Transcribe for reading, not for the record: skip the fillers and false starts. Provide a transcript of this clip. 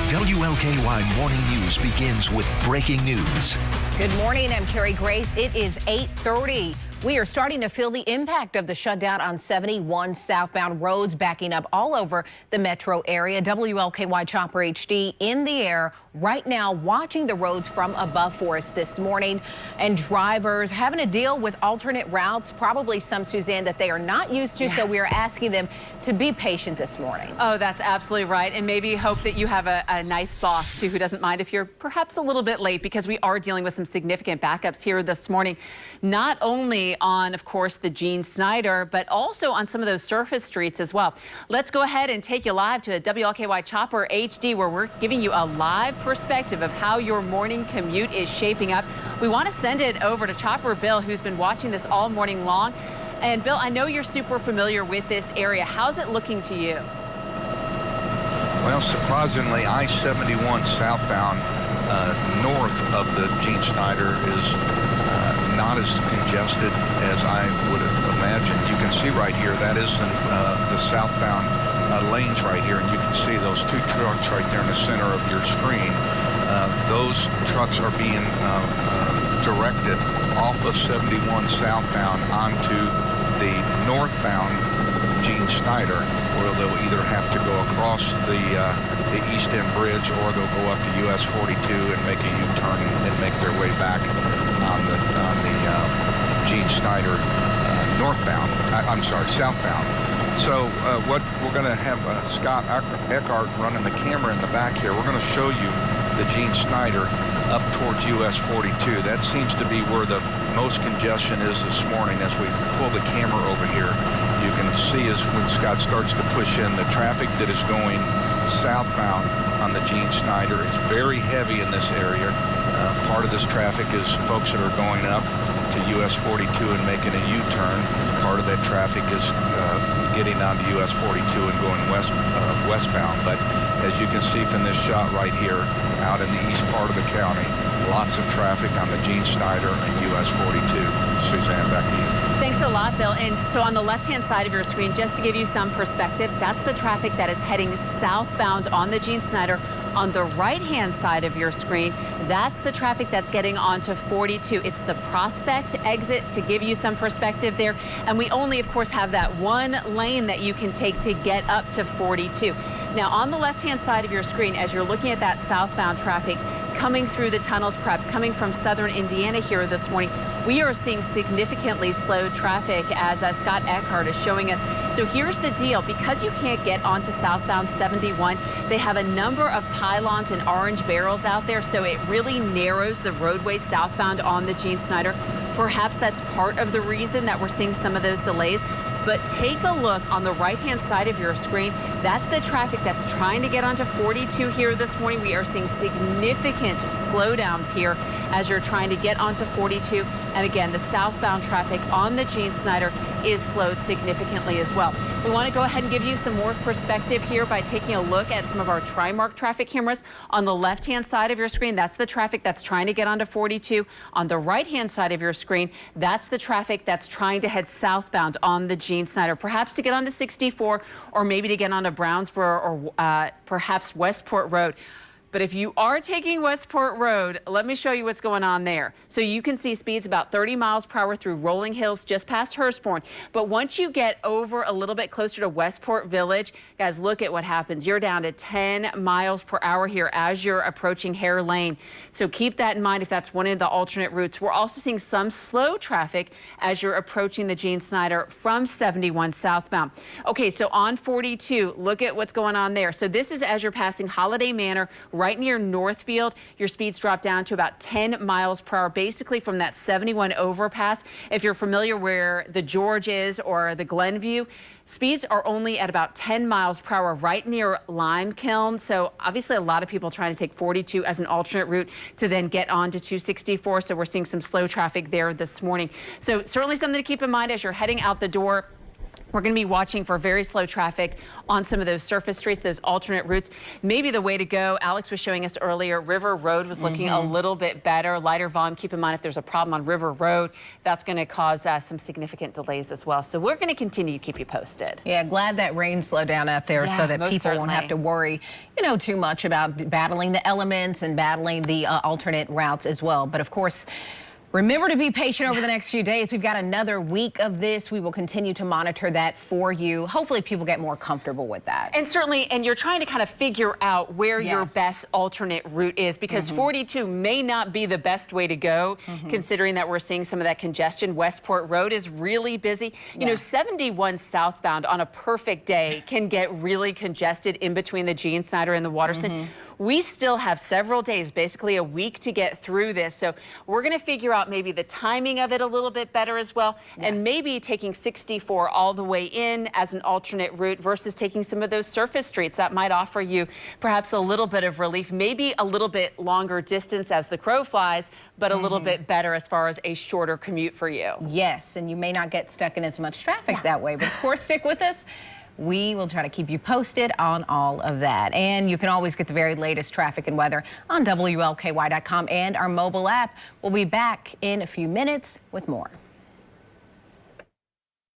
WLKY Morning News begins with breaking news. Good morning, I'm Carrie Grace. It is 8:30. We are starting to feel the impact of the shutdown on 71 southbound roads, backing up all over the metro area. WLKY Chopper HD in the air right now, watching the roads from above for us this morning. And drivers having to deal with alternate routes, probably some, Suzanne, that they are not used to. Yes. So we are asking them to be patient this morning. Oh, that's absolutely right. And maybe hope that you have a nice boss, too, who doesn't mind if you're perhaps a little bit late, because we are dealing with some significant backups here this morning. Not only on, of course, the Gene Snyder, but also on some of those surface streets as well. Let's go ahead and take you live to a WLKY Chopper HD, where we're giving you a live perspective of how your morning commute is shaping up. We want to send it over to Chopper Bill, who's been watching this all morning long. And Bill, I know you're super familiar with this area. How's it looking to you? Well, surprisingly, I-71 southbound north of the Gene Snyder is not as congested as I would have imagined. You can see right here, that is the southbound lanes right here, and you can see those two trucks right there in the center of your screen. Those trucks are being directed off of 71 southbound onto the northbound Gene Snyder, where they'll either have to go across the East End Bridge, or they'll go up to US 42 and make a U-turn and make their way back on the Gene Snyder southbound. So what we're going to have Scott Eckhart running the camera in the back here. We're going to show you the Gene Snyder up towards US 42. That seems to be where the most congestion is this morning. As we pull the camera over here, you can see as when Scott starts to push in, the traffic that is going southbound on the Gene Snyder is very heavy in this area. Part of this traffic is folks that are going up to US 42 and making a U-turn. Part of that traffic is getting onto US 42 and going westbound. But as you can see from this shot right here, out in the east part of the county, lots of traffic on the Gene Snyder and US 42. Suzanne, back to you. Thanks a lot, Bill. And so on the left-hand side of your screen, just to give you some perspective, that's the traffic that is heading southbound on the Gene Snyder. On the right-hand side of your screen, that's the traffic that's getting onto 42. It's the Prospect exit, to give you some perspective there. And we only, of course, have that one lane that you can take to get up to 42. Now, on the left-hand side of your screen, as you're looking at that southbound traffic coming through the tunnels, perhaps coming from southern Indiana here this morning, we are seeing significantly slowed traffic, as Scott Eckhart is showing us. So here's the deal. Because you can't get onto southbound 71, they have a number of pylons and orange barrels out there, so it really narrows the roadway southbound on the Gene Snyder. Perhaps that's part of the reason that we're seeing some of those delays. But take a look on the right-hand side of your screen. That's the traffic that's trying to get onto 42 here this morning. We are seeing significant slowdowns here as you're trying to get onto 42. And again, the southbound traffic on the Gene Snyder is slowed significantly as well. We want to go ahead and give you some more perspective here by taking a look at some of our Trimark traffic cameras. On the left-hand side of your screen, that's the traffic that's trying to get onto 42. On the right-hand side of your screen, that's the traffic that's trying to head southbound on the Gene Snyder, perhaps to get onto 64, or maybe to get onto Brownsboro, or perhaps Westport Road. But if you are taking Westport Road, let me show you what's going on there. So you can see speeds about 30 miles per hour through Rolling Hills, just past Hurstbourne. But once you get over a little bit closer to Westport Village, guys, look at what happens. You're down to 10 miles per hour here as you're approaching Hare Lane. So keep that in mind if that's one of the alternate routes. We're also seeing some slow traffic as you're approaching the Gene Snyder from 71 southbound. Okay, so on 42, look at what's going on there. So this is as you're passing Holiday Manor, right near Northfield. Your speeds drop down to about 10 miles per hour, basically from that 71 overpass. If you're familiar where the George is or the Glenview, speeds are only at about 10 miles per hour right near Lime Kiln. So obviously a lot of people trying to take 42 as an alternate route to then get on to 264. So we're seeing some slow traffic there this morning. So certainly something to keep in mind as you're heading out the door. We're going to be watching for very slow traffic on some of those surface streets, those alternate routes. Maybe the way to go, Alex was showing us earlier, River Road was looking a little bit better, lighter volume. Keep in mind, if there's a problem on River Road, that's going to cause some significant delays as well. So we're going to continue to keep you posted. Yeah, glad that rain slowed down out there so that people won't have to worry, too much about battling the elements and battling the alternate routes as well. But of course, remember to be patient over the next few days. We've got another week of this. We will continue to monitor that for you. Hopefully people get more comfortable with that. And certainly, and you're trying to kind of figure out where your best alternate route is, because 42 may not be the best way to go, considering that we're seeing some of that congestion. Westport Road is really busy. You know, 71 southbound on a perfect day can get really congested in between the Gene Snyder and the Waterston. We still have several days, basically a week, to get through this. So we're going to figure out maybe the timing of it a little bit better as well, and maybe taking 64 all the way in as an alternate route versus taking some of those surface streets. That might offer you perhaps a little bit of relief, maybe a little bit longer distance as the crow flies, but a little bit better as far as a shorter commute for you. Yes, and you may not get stuck in as much traffic that way, but of course, stick with us. We will try to keep you posted on all of that. And you can always get the very latest traffic and weather on WLKY.com and our mobile app. We'll be back in a few minutes with more.